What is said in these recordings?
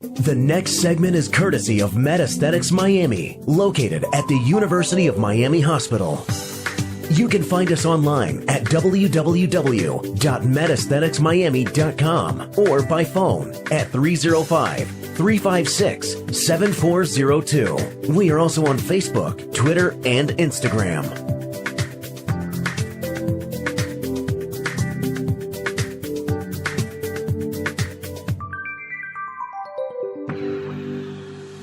The next segment is courtesy of MedAestheticsMiami, located at the University of Miami Hospital. You can find us online at www.medaestheticsmiami.com or by phone at 305-356-7402. We are also on Facebook, Twitter, and Instagram.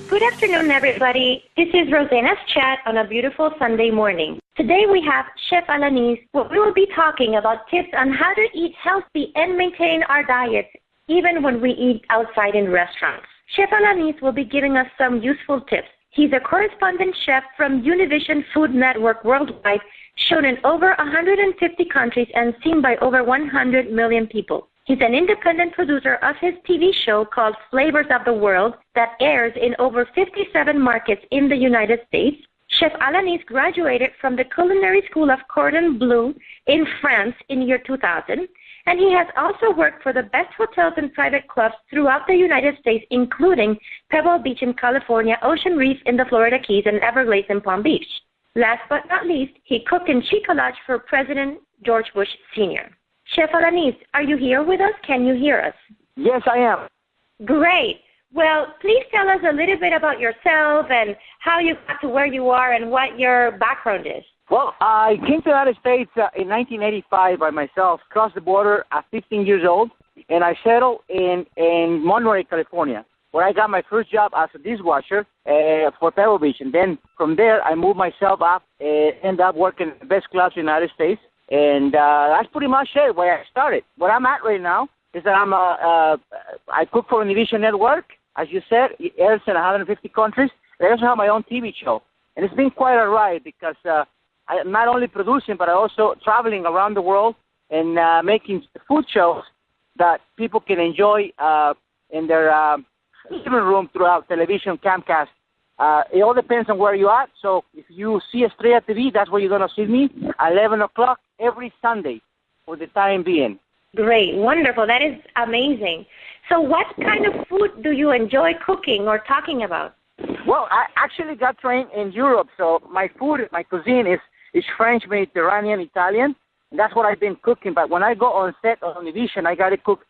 Good afternoon, everybody. This is Rosanna's chat on a beautiful Sunday morning. Today we have Chef Alaniz, where we will be talking about tips on how to eat healthy and maintain our diets, even when we eat outside in restaurants. Chef Alaniz will be giving us some useful tips. He's a correspondent chef from Univision Food Network Worldwide, shown in over 150 countries and seen by over 100 million people. He's an independent producer of his TV show called Flavors of the World that airs in over 57 markets in the United States. Chef Alaniz graduated from the Culinary School of Cordon, Bleu in France in year 2000, and he has also worked for the best hotels and private clubs throughout the United States, including Pebble Beach in California, Ocean Reef in the Florida Keys, and Everglades in Palm Beach. Last but not least, he cooked in Cheeka Lodge for President George Bush Sr. Chef Alaniz, are you here with us? Can you hear us? Yes, I am. Great. Well, please tell us a little bit about yourself and how you got to where you are and what your background is. Well, I came to the United States in 1985 by myself, crossed the border at 15 years old, and I settled in Monterey, California, where I got my first job as a dishwasher for Pebble Beach. And then from there, I moved myself up and ended up working in the best clubs in the United States. And that's pretty much it, where I started. Where I'm at right now is that I cook for Univision Network. As you said, it airs in 150 countries. I also have my own TV show. And it's been quite a ride because I'm not only producing, but I'm also traveling around the world and making food shows that people can enjoy in their living room throughout television, camcast. It all depends on where you're at. So if you see Estrella TV, that's where you're going to see me at 11 o'clock every Sunday for the time being. Great. Wonderful. That is amazing. So what kind of food do you enjoy cooking or talking about? Well, I actually got trained in Europe. So my food, my cuisine is French, Mediterranean, Italian. And that's what I've been cooking. But when I go on set on Univision, I got to cook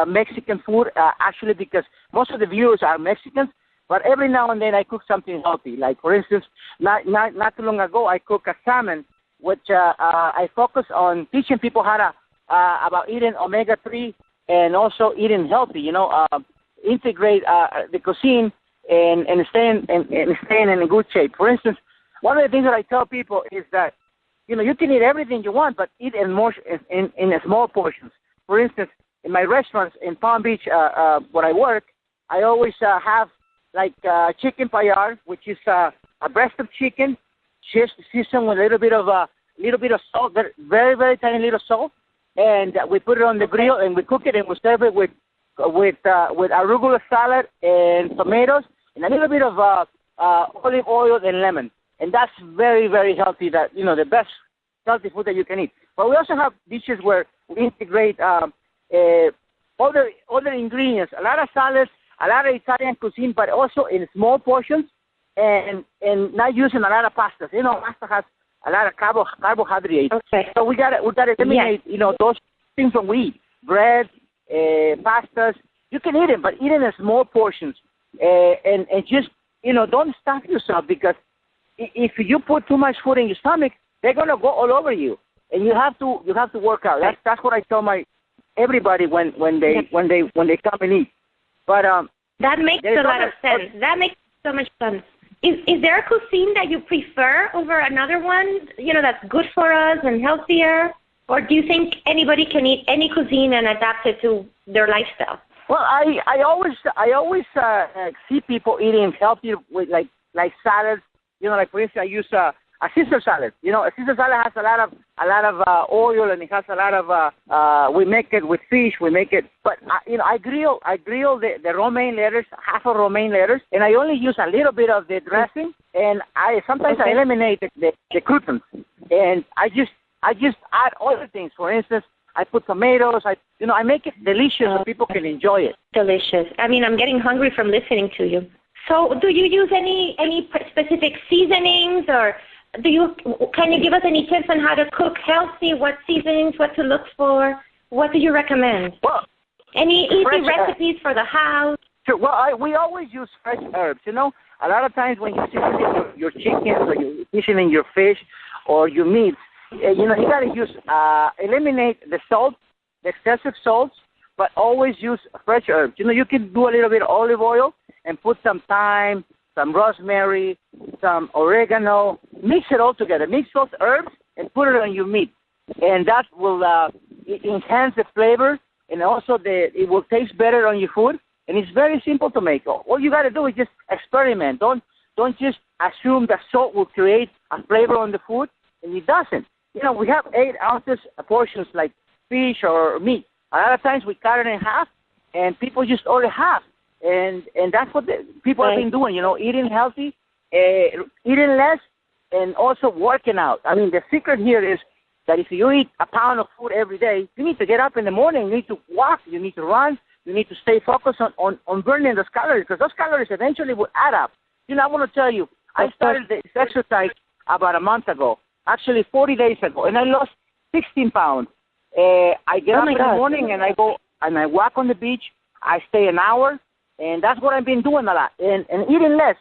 Mexican food, actually, because most of the viewers are Mexicans, but every now and then I cook something healthy. Like, for instance, not too long ago, I cooked a salmon, which I focus on teaching people how to, about eating omega-3 and also eating healthy, integrate the cuisine and staying in good shape. For instance, one of the things that I tell people is that, you can eat everything you want, but eat in small portions. For instance, in my restaurants in Palm Beach, where I work, I always have like chicken paella, which is a breast of chicken, just seasoned with a little bit of salt, very, very tiny little salt, and we put it on the grill and we cook it and we serve it with arugula salad and tomatoes and a little bit of olive oil and lemon, and that's very, very healthy. That the best healthy food that you can eat. But we also have dishes where we integrate other ingredients, a lot of salads, a lot of Italian cuisine, but also in small portions and not using a lot of pastas. Pasta has a lot of carbohydrates. Okay. So we gotta eliminate, those things that we eat. Bread, pastas. You can eat them, but eat them in small portions. And just, don't stuff yourself, because if you put too much food in your stomach, they're gonna go all over you. And you have to work out. That's what I tell everybody when they come and eat. But that makes a lot of sense. That makes so much sense. Is there a cuisine that you prefer over another one? That's good for us and healthier. Or do you think anybody can eat any cuisine and adapt it to their lifestyle? Well, I always see people eating healthy with like salads. Like for instance, I use a Caesar salad. A Caesar salad has a lot of oil, and it has a lot of. We make it with fish. We make it, but I grill the romaine lettuce, half of romaine lettuce, and I only use a little bit of the dressing, and I eliminate the croutons, and I just add other things. For instance, I put tomatoes. I make it delicious so people can enjoy it. Delicious. I mean, I'm getting hungry from listening to you. So do you use any specific seasonings, or can you give us any tips on how to cook healthy, what seasonings, what to look for? What do you recommend? Well, any easy recipes for the house? Sure. Well, we always use fresh herbs. A lot of times when you're seasoning your chicken or you're seasoning your fish or your meats, you got to use, eliminate the salt, the excessive salts, but always use fresh herbs. You can do a little bit of olive oil and put some thyme, some rosemary, some oregano, mix it all together. Mix those herbs and put it on your meat. And that will enhance the flavor, and also it will taste better on your food. And it's very simple to make. All you got to do is just experiment. Don't just assume that salt will create a flavor on the food, and it doesn't. We have 8 ounces portions like fish or meat. A lot of times we cut it in half, and people just order half. And that's what people have been doing, eating healthy, eating less, and also working out. I mean, the secret here is that if you eat a pound of food every day, you need to get up in the morning, you need to walk, you need to run, you need to stay focused on burning those calories, because those calories eventually will add up. I want to tell you, I started this exercise about a month ago, actually 40 days ago, and I lost 16 pounds. I get up in the morning and I go and I walk on the beach. I stay an hour, and that's what I've been doing a lot. And eating less.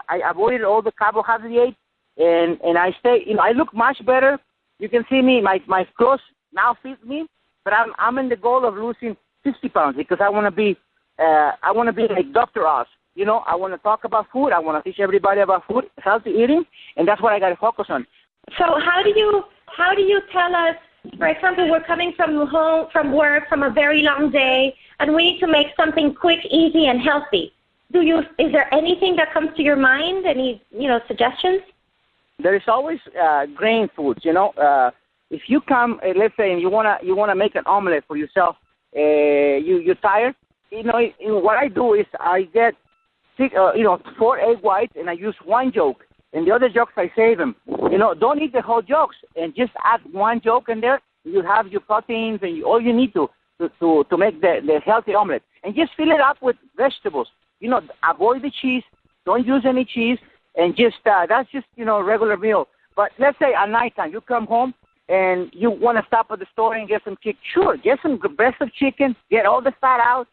I avoided all the carbohydrates, and I stay. I look much better. You can see me. My clothes now fit me, but I'm in the goal of losing 50 pounds because I want to be like Dr. Oz. I want to talk about food. I want to teach everybody about food, healthy eating, and that's what I got to focus on. So how do you tell us? For example, we're coming from home, from work, from a very long day, and we need to make something quick, easy, and healthy. Is there anything that comes to your mind? Any, suggestions? There is always grain foods. If you come, let's say, and you wanna make an omelet for yourself, you're tired. What I do is I get 4 egg whites and I use 1 yolk. And the other yolks, I save them. Don't eat the whole yolks, and just add 1 yolk in there. You have your proteins and all you need to make the healthy omelet. And just fill it up with vegetables. Avoid the cheese. Don't use any cheese. And just that's just regular meal. But let's say at nighttime you come home and you want to stop at the store and get some chicken. Sure, get some breast of chicken. Get all the fat out.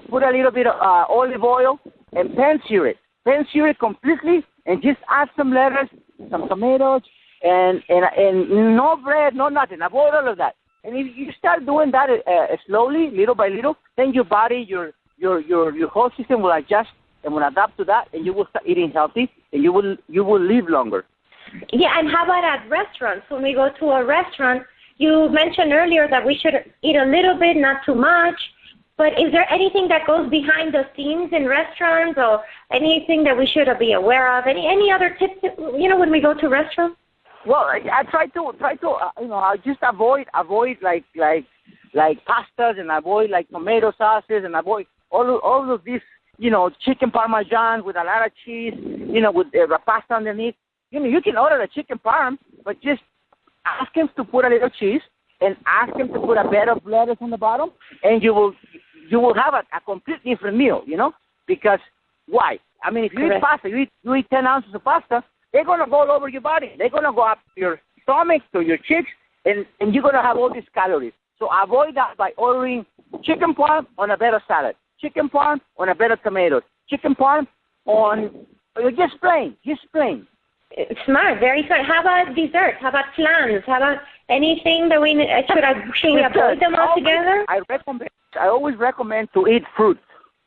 Put a little bit of olive oil and pan-sear it. Pan-sear it completely. And just add some lettuce, some tomatoes, and no bread, no nothing. Avoid all of that. And if you start doing that slowly, little by little, then your body, your whole system will adjust and will adapt to that, and you will start eating healthy, and you will live longer. Yeah, and how about at restaurants? When we go to a restaurant, you mentioned earlier that we should eat a little bit, not too much. But is there anything that goes behind the scenes in restaurants, or anything that we should be aware of? Any other tips, when we go to restaurants? Well, I try to just avoid like pastas, and avoid like tomato sauces, and avoid all of these, chicken parmesan with a lot of cheese, with the pasta underneath. You can order a chicken parm, but just ask him to put a little cheese, and ask him to put a bed of lettuce on the bottom, and you will have a complete different meal, because why? I mean, if you eat pasta, you eat 10 ounces of pasta, they're going to go all over your body. They're going to go up your stomach, to your cheeks, and you're going to have all these calories. So avoid that by ordering chicken parm on a bed of salad, chicken parm on a bed of tomatoes, chicken parm on just plain. Smart, very smart. How about desserts? How about flans? How about anything that should we avoid them altogether? I always recommend to eat fruit.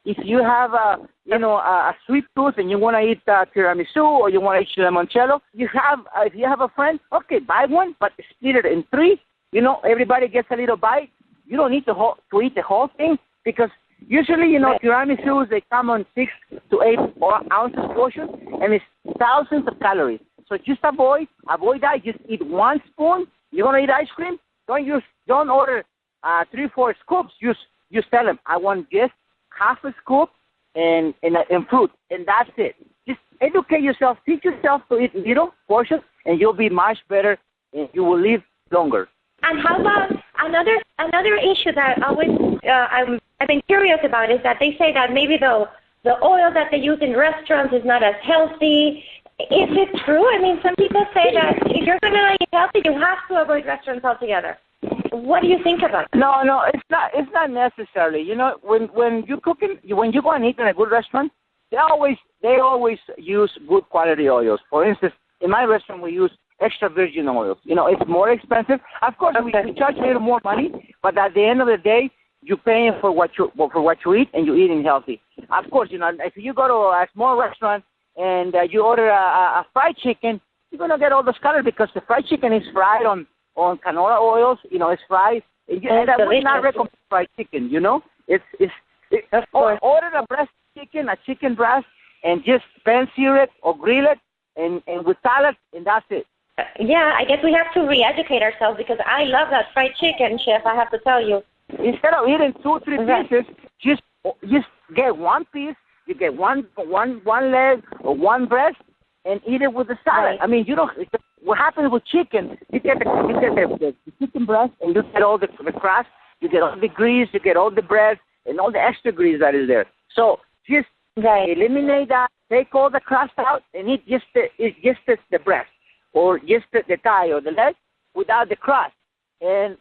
If you have a sweet tooth and you want to eat tiramisu, or you want to eat limoncello, if you have a friend, okay, buy one, but split it in 3. Everybody gets a little bite. You don't need to eat the whole thing, because usually, tiramisus, they come on 6 to 8 ounces portion, and it's thousands of calories. So just avoid that. Just eat 1 spoon. You want to eat ice cream? Don't order 3-4 scoops. Just tell them, I want just half a scoop and fruit, and that's it. Just educate yourself. Teach yourself to eat little portions, and you'll be much better, and you will live longer. And how about another issue that I've been curious about is that they say that maybe the oil that they use in restaurants is not as healthy. Is it true? I mean, some people say that if you're going to eat healthy, you have to avoid restaurants altogether. What do you think about it? No, it's not necessarily. You know, when you go and eat in a good restaurant, they always use good quality oils. For instance, in my restaurant, we use extra virgin oils. You know, it's more expensive. Of course, we charge a little more money, but at the end of the day, you're paying for what you eat, and you're eating healthy. Of course, you know, if you go to a small restaurant and you order a fried chicken, you're gonna get all those colors because the fried chicken is fried on canola oils. You know, it's fried. And I would not recommend fried chicken. You know, order a breast chicken, a chicken breast, and just pan sear it or grill it, and with salad, and that's it. Yeah, I guess we have to re-educate ourselves because I love that fried chicken, Chef. I have to tell you. Instead of eating 2-3 pieces, just get one piece. You get one leg or one breast, and eat it with the salad. Right. I mean, you don't. What happens with chicken? You get the chicken breast, and you get all the crust. You get all the grease. You get all the bread and all the extra grease that is there. So just eliminate that. Take all the crust out and eat just the breast, or just the thigh or the leg without the crust. And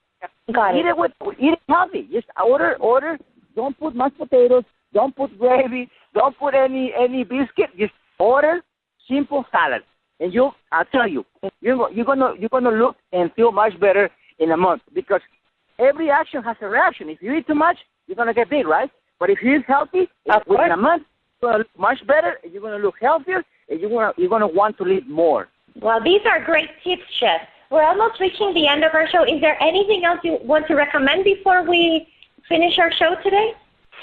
eat it healthy. Just order. Don't put mashed potatoes. Don't put gravy. Don't put any biscuit. Just order simple salad, and I'll tell you, you're gonna look and feel much better in a month, because every action has a reaction. If you eat too much, you're gonna get big, right? But if you eat healthy, within a month, you're gonna look much better, and you're gonna look healthier, and you're gonna want to live more. Well, these are great tips, Chef. We're almost reaching the end of our show. Is there anything else you want to recommend before we finish our show today?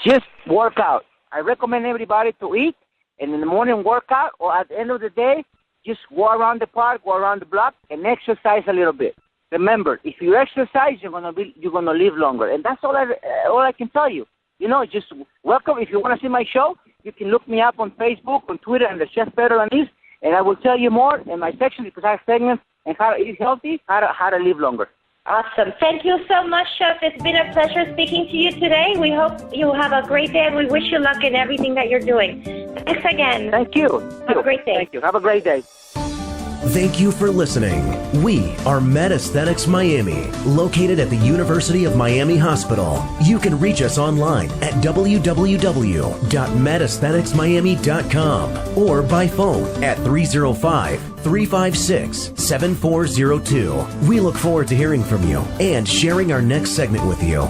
Just work out. I recommend everybody to eat, and in the morning work out, or at the end of the day, just go around the park, go around the block, and exercise a little bit. Remember, if you exercise, you're gonna live longer, and that's all I can tell you. You know, just welcome. If you want to see my show, you can look me up on Facebook, on Twitter, and the Chef Alaniz, and I will tell you more in my section, because I have segments on how to eat healthy, how to live longer. Awesome. Thank you so much, Chef. It's been a pleasure speaking to you today. We hope you have a great day, and we wish you luck in everything that you're doing. Thanks again. Thank you. Have a great day. Thank you. Have a great day. Thank you for listening. We are MedAesthetics Miami, located at the University of Miami Hospital. You can reach us online at www.medaestheticsmiami.com or by phone at 305-356-7402. We look forward to hearing from you and sharing our next segment with you.